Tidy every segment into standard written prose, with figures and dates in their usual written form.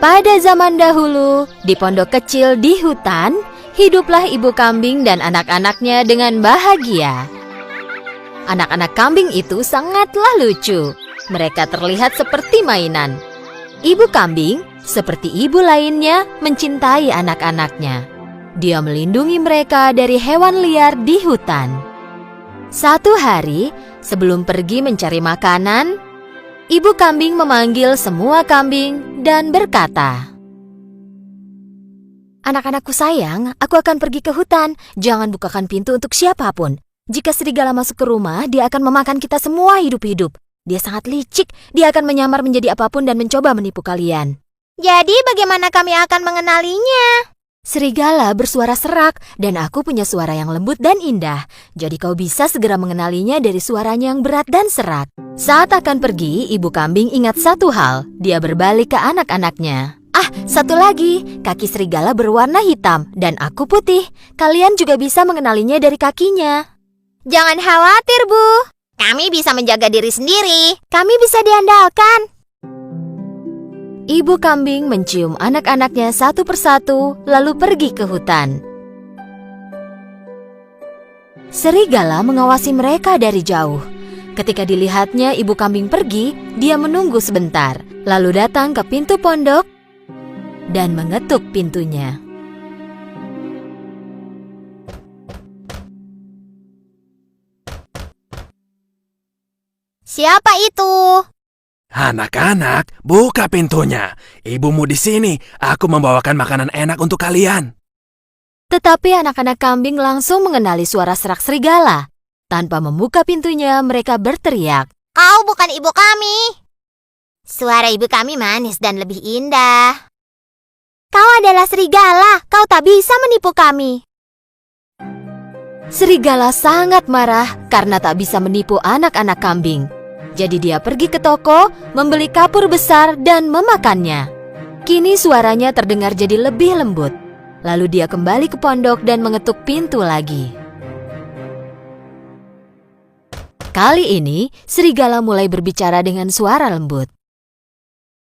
Pada zaman dahulu, di pondok kecil di hutan, hiduplah ibu kambing dan anak-anaknya dengan bahagia. Anak-anak kambing itu sangatlah lucu. Mereka terlihat seperti mainan. Ibu kambing, seperti ibu lainnya, mencintai anak-anaknya. Dia melindungi mereka dari hewan liar di hutan. Suatu hari, sebelum pergi mencari makanan, ibu kambing memanggil semua kambing dan berkata, "Anak-anakku sayang, aku akan pergi ke hutan. Jangan bukakan pintu untuk siapapun. Jika serigala masuk ke rumah, dia akan memakan kita semua hidup-hidup. Dia sangat licik, dia akan menyamar menjadi apapun dan mencoba menipu kalian." "Jadi bagaimana kami akan mengenalinya?" Serigala bersuara serak, dan aku punya suara yang lembut dan indah. Jadi kau bisa segera mengenalinya dari suaranya yang berat dan serak. Saat akan pergi, ibu kambing ingat satu hal. Dia berbalik ke anak-anaknya. Satu lagi, kaki serigala berwarna hitam, dan aku putih. Kalian juga bisa mengenalinya dari kakinya. "Jangan khawatir, Bu. Kami bisa menjaga diri sendiri. Kami bisa diandalkan." Ibu kambing mencium anak-anaknya satu persatu, lalu pergi ke hutan. Serigala mengawasi mereka dari jauh. Ketika dilihatnya ibu kambing pergi, dia menunggu sebentar, lalu datang ke pintu pondok dan mengetuk pintunya. "Siapa itu?" Anak-anak, buka pintunya. Ibumu di sini. Aku membawakan makanan enak untuk kalian. Tetapi anak-anak kambing langsung mengenali suara serak serigala. Tanpa membuka pintunya, mereka berteriak, "Kau bukan ibu kami." "Suara ibu kami manis dan lebih indah." "Kau adalah serigala, kau tak bisa menipu kami." Serigala sangat marah karena tak bisa menipu anak-anak kambing. Jadi dia pergi ke toko, membeli kapur besar dan memakannya. Kini suaranya terdengar jadi lebih lembut. Lalu dia kembali ke pondok dan mengetuk pintu lagi. Kali ini, serigala mulai berbicara dengan suara lembut.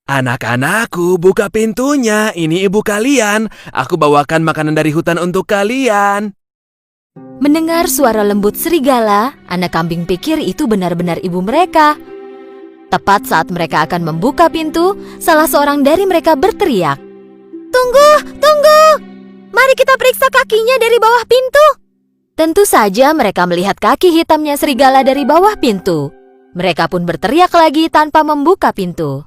Anak-anakku, buka pintunya. Ini ibu kalian. Aku bawakan makanan dari hutan untuk kalian. Mendengar suara lembut serigala, anak kambing pikir itu benar-benar ibu mereka. Tepat saat mereka akan membuka pintu, salah seorang dari mereka berteriak, Tunggu! Mari kita periksa kakinya dari bawah pintu." Tentu saja mereka melihat kaki hitamnya serigala dari bawah pintu. Mereka pun berteriak lagi tanpa membuka pintu.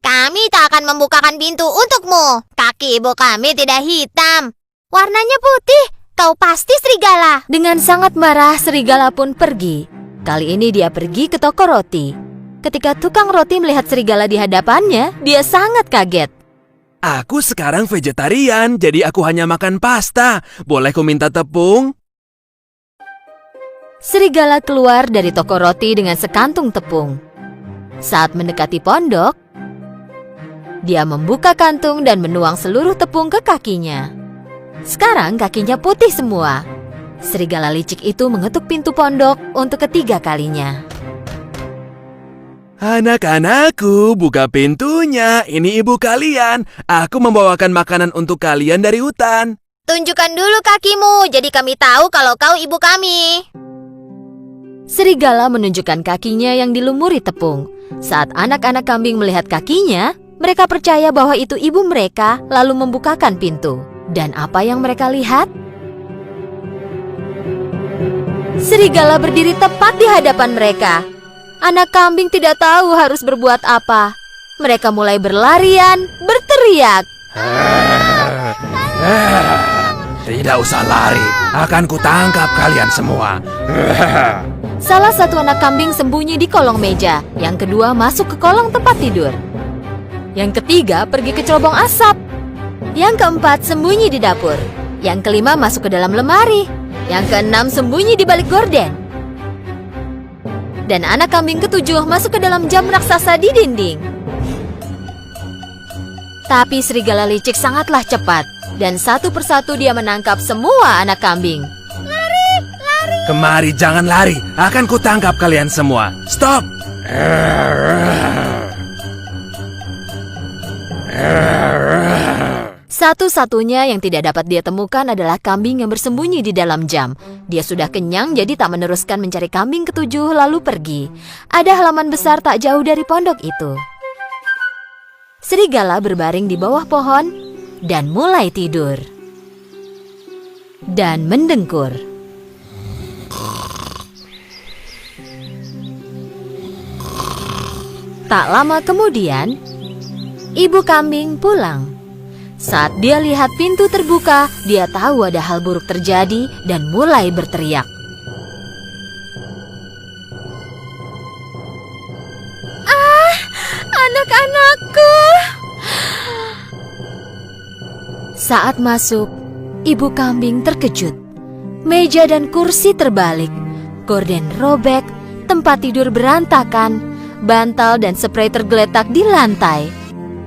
"Kami tak akan membukakan pintu untukmu. Kaki ibu kami tidak hitam. Warnanya putih. Kau pasti serigala." Dengan sangat marah, serigala pun pergi. Kali ini dia pergi ke toko roti. Ketika tukang roti melihat serigala di hadapannya, dia sangat kaget. Aku sekarang vegetarian, jadi aku hanya makan pasta. Boleh ku minta tepung? Serigala keluar dari toko roti dengan sekantung tepung. Saat mendekati pondok, dia membuka kantung dan menuang seluruh tepung ke kakinya. Sekarang kakinya putih semua. Serigala licik itu mengetuk pintu pondok untuk ketiga kalinya. Anak-anakku, buka pintunya. Ini ibu kalian. Aku membawakan makanan untuk kalian dari hutan. "Tunjukkan dulu kakimu, jadi kami tahu kalau kau ibu kami." Serigala menunjukkan kakinya yang dilumuri tepung. Saat anak-anak kambing melihat kakinya, mereka percaya bahwa itu ibu mereka, lalu membukakan pintu. Dan apa yang mereka lihat? Serigala berdiri tepat di hadapan mereka. Anak kambing tidak tahu harus berbuat apa. Mereka mulai berlarian, berteriak. Tidak usah lari, akan kutangkap kalian semua. Salah satu anak kambing sembunyi di kolong meja. Yang kedua masuk ke kolong tempat tidur. Yang ketiga pergi ke cerobong asap. Yang keempat sembunyi di dapur. Yang kelima masuk ke dalam lemari. Yang keenam sembunyi di balik gorden. Dan anak kambing ketujuh masuk ke dalam jam raksasa di dinding. Tapi serigala licik sangatlah cepat. Dan satu persatu dia menangkap semua anak kambing. "Lari! Kemari, jangan lari. Akan kutangkap kalian semua. Stop! Satu-satunya yang tidak dapat dia temukan adalah kambing yang bersembunyi di dalam jam. Dia sudah kenyang, jadi tak meneruskan mencari kambing ketujuh lalu pergi. Ada halaman besar tak jauh dari pondok itu. Serigala berbaring di bawah pohon dan mulai tidur. Dan mendengkur. Tak lama kemudian, ibu kambing pulang. Saat dia lihat pintu terbuka, dia tahu ada hal buruk terjadi dan mulai berteriak. "Ah, anak-anakku!" Saat masuk, ibu kambing terkejut. Meja dan kursi terbalik, gorden robek, tempat tidur berantakan, bantal dan spray tergeletak di lantai.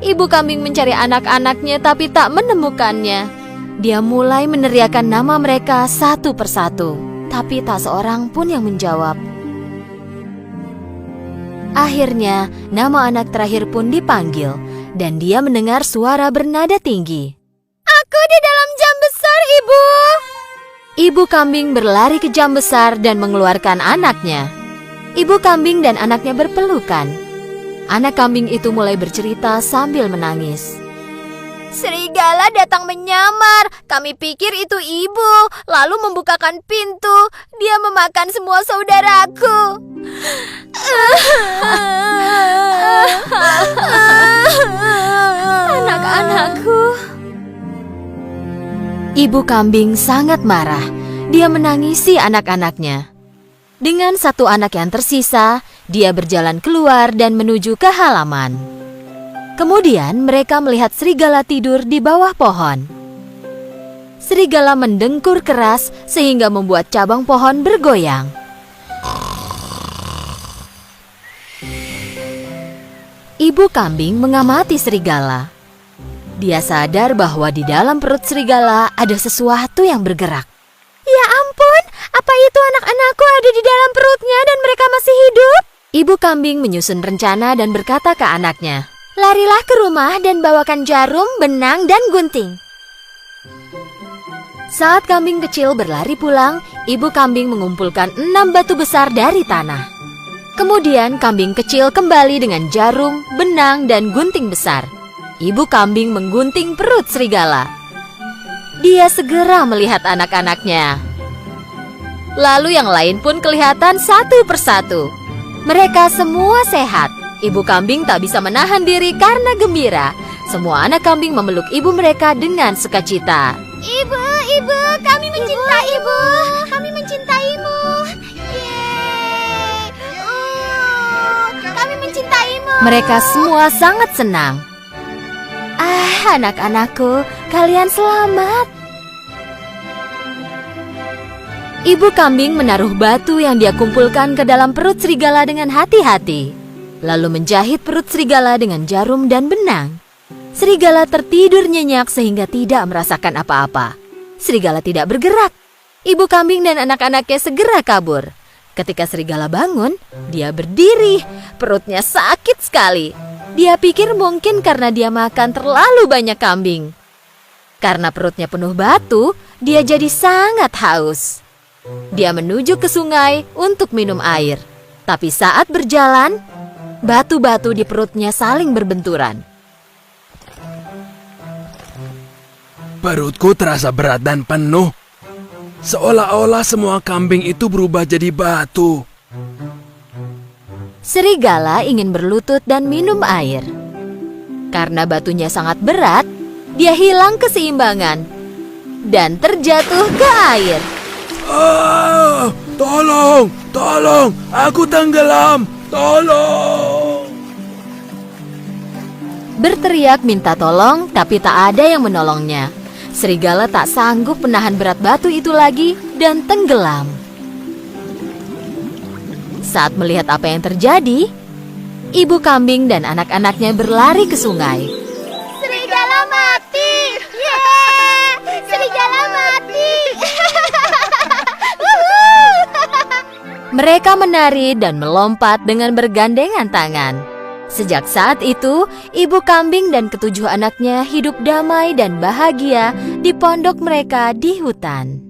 Ibu kambing mencari anak-anaknya tapi tak menemukannya. Dia mulai meneriakkan nama mereka satu persatu, tapi tak seorang pun yang menjawab. Akhirnya, nama anak terakhir pun dipanggil, dan dia mendengar suara bernada tinggi. "Aku di dalam jam besar, Ibu!" Ibu kambing berlari ke jam besar dan mengeluarkan anaknya. Ibu kambing dan anaknya berpelukan. Anak kambing itu mulai bercerita sambil menangis. "Serigala datang menyamar. Kami pikir itu ibu, lalu membukakan pintu. Dia memakan semua saudaraku." "Anak-anakku." Ibu kambing sangat marah. Dia menangisi anak-anaknya. Dengan satu anak yang tersisa, dia berjalan keluar dan menuju ke halaman. Kemudian mereka melihat serigala tidur di bawah pohon. Serigala mendengkur keras sehingga membuat cabang pohon bergoyang. Ibu kambing mengamati serigala. Dia sadar bahwa di dalam perut serigala ada sesuatu yang bergerak. "Ya ampun, apa itu anak-anakku ada di dalam perutnya dan mereka masih hidup?" Ibu kambing menyusun rencana dan berkata ke anaknya, "Larilah ke rumah dan bawakan jarum, benang, dan gunting." Saat kambing kecil berlari pulang, ibu kambing mengumpulkan 6 batu besar dari tanah. Kemudian kambing kecil kembali dengan jarum, benang, dan gunting besar. Ibu kambing menggunting perut serigala. Dia segera melihat anak-anaknya. Lalu yang lain pun kelihatan satu persatu. Mereka semua sehat. Ibu kambing tak bisa menahan diri karena gembira. Semua anak kambing memeluk ibu mereka dengan sukacita. "Ibu, ibu, kami mencintai ibu. Kami mencintaimu. Yeay. Kami mencintaimu." Mereka semua sangat senang. "Ah, anak-anakku, kalian selamat." Ibu kambing menaruh batu yang dia kumpulkan ke dalam perut serigala dengan hati-hati, lalu menjahit perut serigala dengan jarum dan benang. Serigala tertidur nyenyak sehingga tidak merasakan apa-apa. Serigala tidak bergerak. Ibu kambing dan anak-anaknya segera kabur. Ketika serigala bangun, dia berdiri. Perutnya sakit sekali. Dia pikir mungkin karena dia makan terlalu banyak kambing. Karena perutnya penuh batu, dia jadi sangat haus. Dia menuju ke sungai untuk minum air. Tapi saat berjalan, batu-batu di perutnya saling berbenturan. Perutku terasa berat dan penuh. Seolah-olah semua kambing itu berubah jadi batu. Serigala ingin berlutut dan minum air. Karena batunya sangat berat, dia hilang keseimbangan dan terjatuh ke air. Ah, tolong, tolong, aku tenggelam, tolong. Berteriak minta tolong, tapi tak ada yang menolongnya. Serigala tak sanggup menahan berat batu itu lagi dan tenggelam. Saat melihat apa yang terjadi, ibu kambing dan anak-anaknya berlari ke sungai. Serigala mati! Yeay! Serigala mati! Mereka menari dan melompat dengan bergandengan tangan. Sejak saat itu, ibu kambing dan ketujuh anaknya hidup damai dan bahagia di pondok mereka di hutan.